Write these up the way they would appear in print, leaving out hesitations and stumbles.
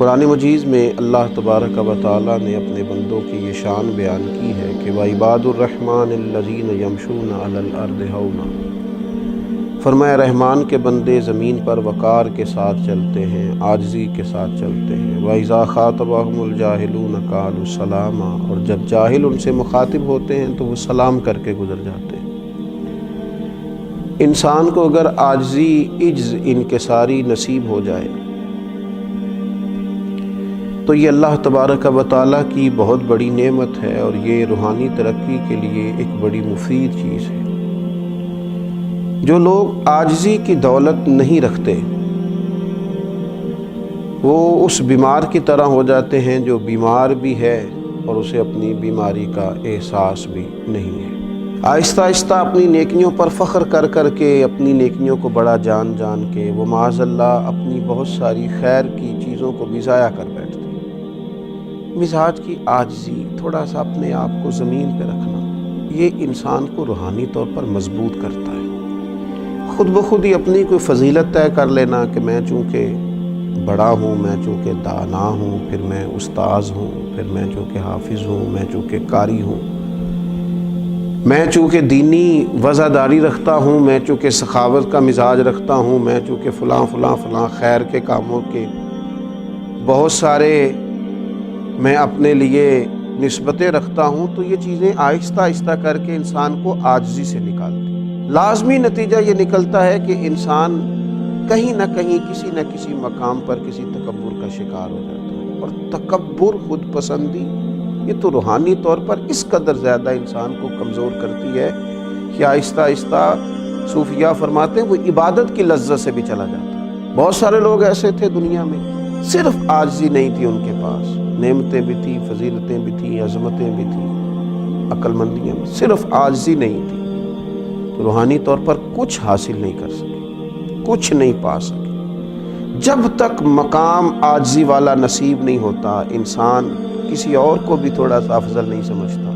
قرآن مجید میں اللہ تبارک و تعالیٰ نے اپنے بندوں کی یہ شان بیان کی ہے کہ وَعِبَادُ الرَّحْمَٰنِ الَّذِينَ يَمْشُونَ عَلَى الْأَرْضِ هَوْنًا، فرمایا رحمان کے بندے زمین پر وقار کے ساتھ چلتے ہیں، عاجزی کے ساتھ چلتے ہیں۔ وَإِذَا خَاطَبَهُمُ الْجَاهِلُونَ قَالُوا سَلَامًا، اور جب جاہل ان سے مخاطب ہوتے ہیں تو وہ سلام کر کے گزر جاتے ہیں۔ انسان کو اگر عاجزی، عجز، انکساری نصیب ہو جائے تو یہ اللہ تبارک و تعالیٰ کی بہت بڑی نعمت ہے، اور یہ روحانی ترقی کے لیے ایک بڑی مفید چیز ہے۔ جو لوگ عاجزی کی دولت نہیں رکھتے وہ اس بیمار کی طرح ہو جاتے ہیں جو بیمار بھی ہے اور اسے اپنی بیماری کا احساس بھی نہیں ہے۔ آہستہ آہستہ اپنی نیکیوں پر فخر کر کر کے، اپنی نیکیوں کو بڑا جان جان کے، وہ معاذ اللہ اپنی بہت ساری خیر کی چیزوں کو بھی ضائع کر بیٹھتے ہیں۔ مزاج کی عاجزی، تھوڑا سا اپنے آپ کو زمین پہ رکھنا، یہ انسان کو روحانی طور پر مضبوط کرتا ہے۔ خود بخود ہی اپنی کوئی فضیلت طے کر لینا کہ میں چونکہ بڑا ہوں، میں چونکہ دانا ہوں، پھر میں استاذ ہوں، پھر میں چونکہ حافظ ہوں، میں چونکہ قاری ہوں، میں چونکہ دینی وزاداری رکھتا ہوں، میں چونکہ سخاوت کا مزاج رکھتا ہوں، میں چونکہ فلاں فلاں فلاں خیر کے کاموں کے بہت سارے میں اپنے لیے نسبتیں رکھتا ہوں، تو یہ چیزیں آہستہ آہستہ کر کے انسان کو عاجزی سے نکالتی۔ لازمی نتیجہ یہ نکلتا ہے کہ انسان کہیں نہ کہیں، کسی نہ کسی مقام پر کسی تکبر کا شکار ہو جاتا ہے، اور تکبر، خود پسندی، یہ تو روحانی طور پر اس قدر زیادہ انسان کو کمزور کرتی ہے کہ آہستہ آہستہ صوفیاء فرماتے ہیں وہ عبادت کی لذت سے بھی چلا جاتا ہے۔ بہت سارے لوگ ایسے تھے دنیا میں، صرف عاجزی نہیں تھی ان کے پاس، نعمتیں بھی تھیں، فضیلتیں بھی تھیں، عظمتیں بھی تھیں، عقل مندیاں بھی، صرف عاجزی نہیں تھی، تو روحانی طور پر کچھ حاصل نہیں کر سکے، کچھ نہیں پا سکے۔ جب تک مقام عاجزی والا نصیب نہیں ہوتا، انسان کسی اور کو بھی تھوڑا سا افضل نہیں سمجھتا،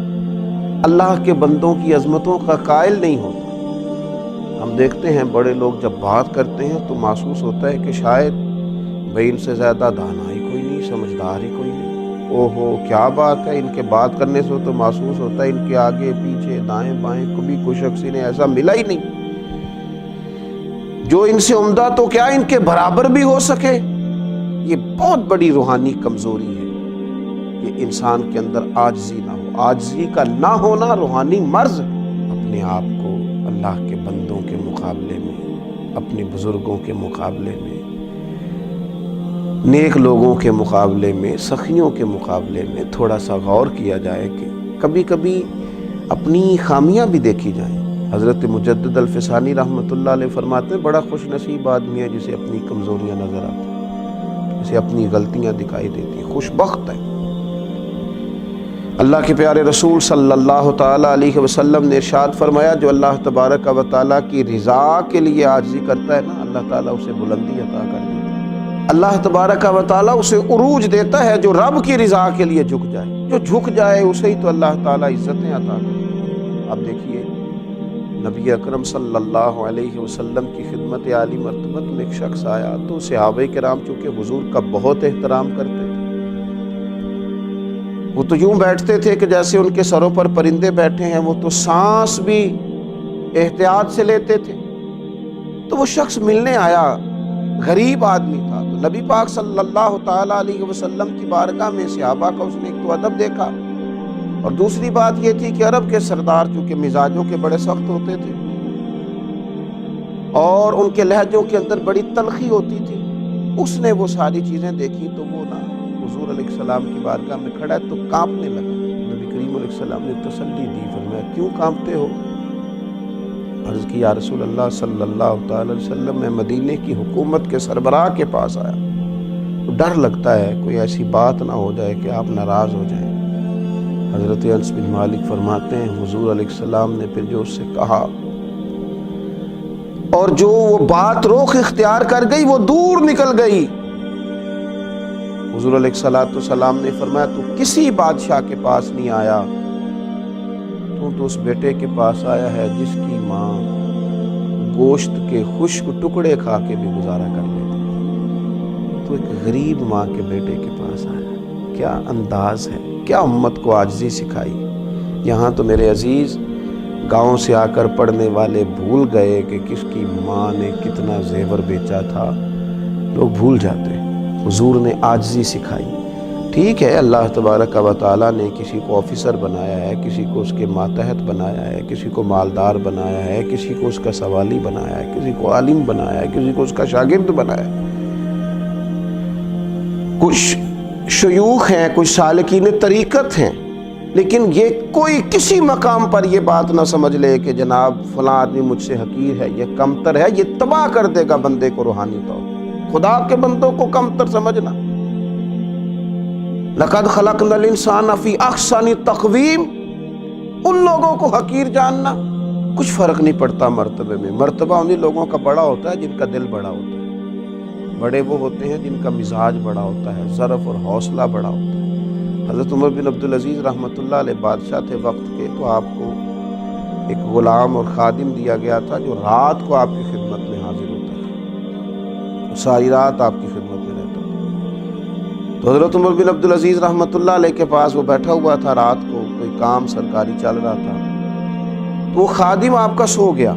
اللہ کے بندوں کی عظمتوں کا قائل نہیں ہوتا۔ ہم دیکھتے ہیں بڑے لوگ جب بات کرتے ہیں تو محسوس ہوتا ہے کہ شاید بھئی ان سے زیادہ دانا ہی کوئی نہیں، سمجھدار ہی کوئی نہیں۔ اوہو کیا بات ہے، ان کے بات کرنے سے تو محسوس ہوتا ہے ان کے آگے پیچھے دائیں بائیں کبھی کوئی شخص انہیں ایسا ملا ہی نہیں جو ان سے عمدہ تو کیا ان کے برابر بھی ہو سکے۔ یہ بہت بڑی روحانی کمزوری ہے کہ انسان کے اندر عاجزی نہ ہو۔ عاجزی کا نہ ہونا روحانی مرض ہے۔ اپنے آپ کو اللہ کے بندوں کے مقابلے میں، اپنے بزرگوں کے مقابلے میں، نیک لوگوں کے مقابلے میں، سخیوں کے مقابلے میں تھوڑا سا غور کیا جائے کہ کبھی کبھی اپنی خامیاں بھی دیکھی جائیں۔ حضرت مجدد الفسانی رحمۃ اللہ علیہ فرماتے ہیں بڑا خوش نصیب آدمی ہے جسے اپنی کمزوریاں نظر آتی ہیں، جسے اپنی غلطیاں دکھائی دیتی ہیں، خوش بخت ہے۔ اللہ کے پیارے رسول صلی اللہ تعالیٰ علیہ وسلم نے ارشاد فرمایا جو اللہ تبارک و تعالیٰ کی رضا کے لیے عاجزی کرتا ہے نا، اللہ تعالیٰ اسے بلندی عطا کر دیتا ہے۔ اللہ تبارک و تعالیٰ اسے عروج دیتا ہے جو رب کی رضا کے لیے جھک جائے، جو جھک جائے اسے ہی تو اللہ تعالیٰ عزتیں عطا کرتا ہے۔ اب دیکھیے نبی اکرم صلی اللہ علیہ وسلم کی خدمت عالی مرتبت میں ایک شخص آیا تو صحابہ کرام چونکہ حضور کا بہت احترام کرتے تھے، وہ تو یوں بیٹھتے تھے کہ جیسے ان کے سروں پر پرندے بیٹھے ہیں، وہ تو سانس بھی احتیاط سے لیتے تھے۔ تو وہ شخص ملنے آیا، غریب آدمی تھا، تو نبی پاک صلی اللہ تعالیٰ علیہ وسلم کی بارگاہ میں صحابہ کا اس نے ایک تو ادب دیکھا، اور دوسری بات یہ تھی کہ عرب کے سردار چونکہ مزاجوں کے بڑے سخت ہوتے تھے اور ان کے لہجوں کے اندر بڑی تلخی ہوتی تھی، اس نے وہ ساری چیزیں دیکھی تو وہ نا حضور علیہ السلام کی بارگاہ میں کھڑا ہے تو کانپنے لگا۔ نبی کریم علیہ السلام نے تسلی دی، فرمایا کیوں کانپتے ہو؟ عرض کی یا رسول اللہ صلی اللہ تعالی علیہ وسلم میں مدینے کی حکومت کے سربراہ کے پاس آیا، ڈر لگتا ہے کوئی ایسی بات نہ ہو جائے کہ آپ ناراض ہو جائیں۔ حضرت انس بن مالک فرماتے ہیں حضور علیہ السلام نے پھر جو اس سے کہا اور جو وہ بات رخ اختیار کر گئی وہ دور نکل گئی۔ حضور علیہ السلام نے فرمایا تو کسی بادشاہ کے پاس نہیں آیا، تو اس بیٹے کے پاس آیا ہے جس کی ماں گوشت کے خشک ٹکڑے کھا کے بھی گزارا کر لیتی۔ تو ایک غریب ماں کے بیٹے کے پاس آیا. کیا انداز ہے, کیا امت کو عاجزی سکھائی. یہاں تو میرے عزیز گاؤں سے آ کر پڑھنے والے بھول گئے کہ کس کی ماں نے کتنا زیور بیچا تھا. لوگ بھول جاتے ہیں. حضور نے عاجزی سکھائی. ٹھیک ہے, اللہ تبارک و تعالیٰ نے کسی کو آفیسر بنایا ہے, کسی کو اس کے ماتحت بنایا ہے, کسی کو مالدار بنایا ہے, کسی کو اس کا سوالی بنایا ہے, کسی کو عالم بنایا ہے, کسی کو اس کا شاگرد بنایا ہے. کچھ شیوخ ہیں, کچھ سالکین طریقت ہیں, لیکن یہ کوئی کسی مقام پر یہ بات نہ سمجھ لے کہ جناب فلاں آدمی مجھ سے حقیر ہے, یہ کمتر ہے. یہ تباہ کر دے گا بندے کو روحانی طور. خدا کے بندوں کو کمتر سمجھنا. لَقَدْ خَلَقْنَا الْإِنسَانَ فِي أَحْسَنِ تَقْوِيمٍ, ان لوگوں کو حقیر جاننا. کچھ فرق نہیں پڑتا مرتبے میں. مرتبہ انہی لوگوں کا بڑا ہوتا ہے جن کا دل بڑا ہوتا ہے. بڑے وہ ہوتے ہیں جن کا مزاج بڑا ہوتا ہے, ظرف اور حوصلہ بڑا ہوتا ہے. حضرت عمر بن عبدالعزیز رحمۃ اللہ علیہ بادشاہ تھے وقت کے, تو آپ کو ایک غلام اور خادم دیا گیا تھا جو رات کو آپ کی خدمت میں حاضر ہوتا تھا, ساری رات آپ کی خدمت میں رہتا تھا. تو حضرت عمر بن عبدالعزیز رحمۃ اللہ علیہ کے پاس وہ بیٹھا ہوا تھا, رات کو کوئی کام سرکاری چل رہا تھا, تو وہ خادم آپ کا سو گیا.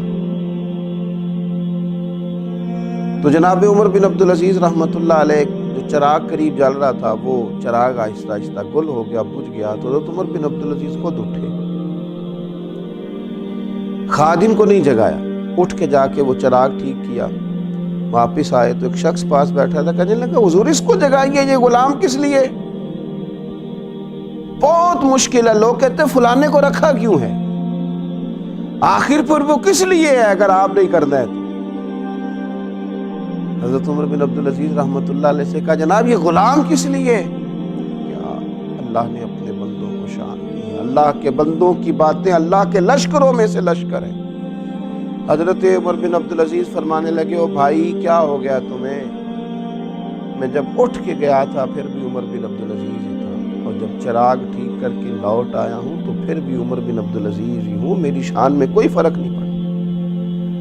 تو جناب عمر بن عبدالعزیز رحمۃ اللہ علیہ جو چراغ قریب جل رہا تھا, وہ چراغ آہستہ آہستہ گل ہو گیا, بجھ گیا. تو حضرت عمر بن عبدالعزیز خود اٹھے, خادم کو نہیں جگایا, اٹھ کے جا کے وہ چراغ ٹھیک کیا, واپس آئے تو ایک شخص پاس بیٹھا تھا. کہنے لگا حضور اس کو جگائیے, یہ غلام کس لیے؟ بہت مشکل ہے. لوگ کہتے ہیں فلانے کو رکھا کیوں ہے, آخر پر وہ کس لیے ہے اگر آپ نہیں کرنا ہے تو. حضرت عمر بن عبدالعزیز رحمۃ اللہ علیہ سے کہا جناب یہ غلام کس لیے؟ کیا اللہ نے اپنے بندوں کو شان دی ہے. اللہ کے بندوں کی باتیں اللہ کے لشکروں میں سے لشکر ہے. حضرت عمر بن عبدالعزیز فرمانے لگے, او بھائی کیا ہو گیا تمہیں؟ میں جب اٹھ کے گیا تھا پھر بھی عمر بن عبدالعزیز ہی تھا, اور جب چراغ ٹھیک کر کے لوٹ آیا ہوں تو پھر بھی عمر بن عبدالعزیز ہی ہوں. میری شان میں کوئی فرق نہیں پڑا.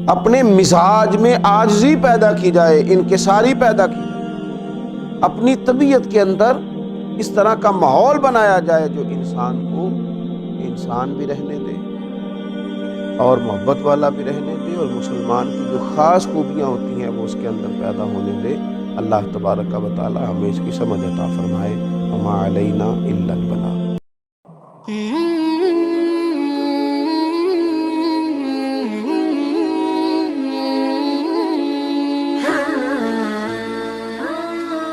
اپنے مزاج میں عاجزی پیدا کی جائے, انکساری پیدا کی جائے, اپنی طبیعت کے اندر اس طرح کا ماحول بنایا جائے جو انسان کو انسان بھی رہنے دے اور محبت والا بھی رہنے دے, اور مسلمان کی جو خاص خوبیاں ہوتی ہیں وہ اس کے اندر پیدا ہونے دے. اللہ تبارک و تعالی ہمیں اس کی سمجھ عطا فرمائے. وما علینا الا البلاغ.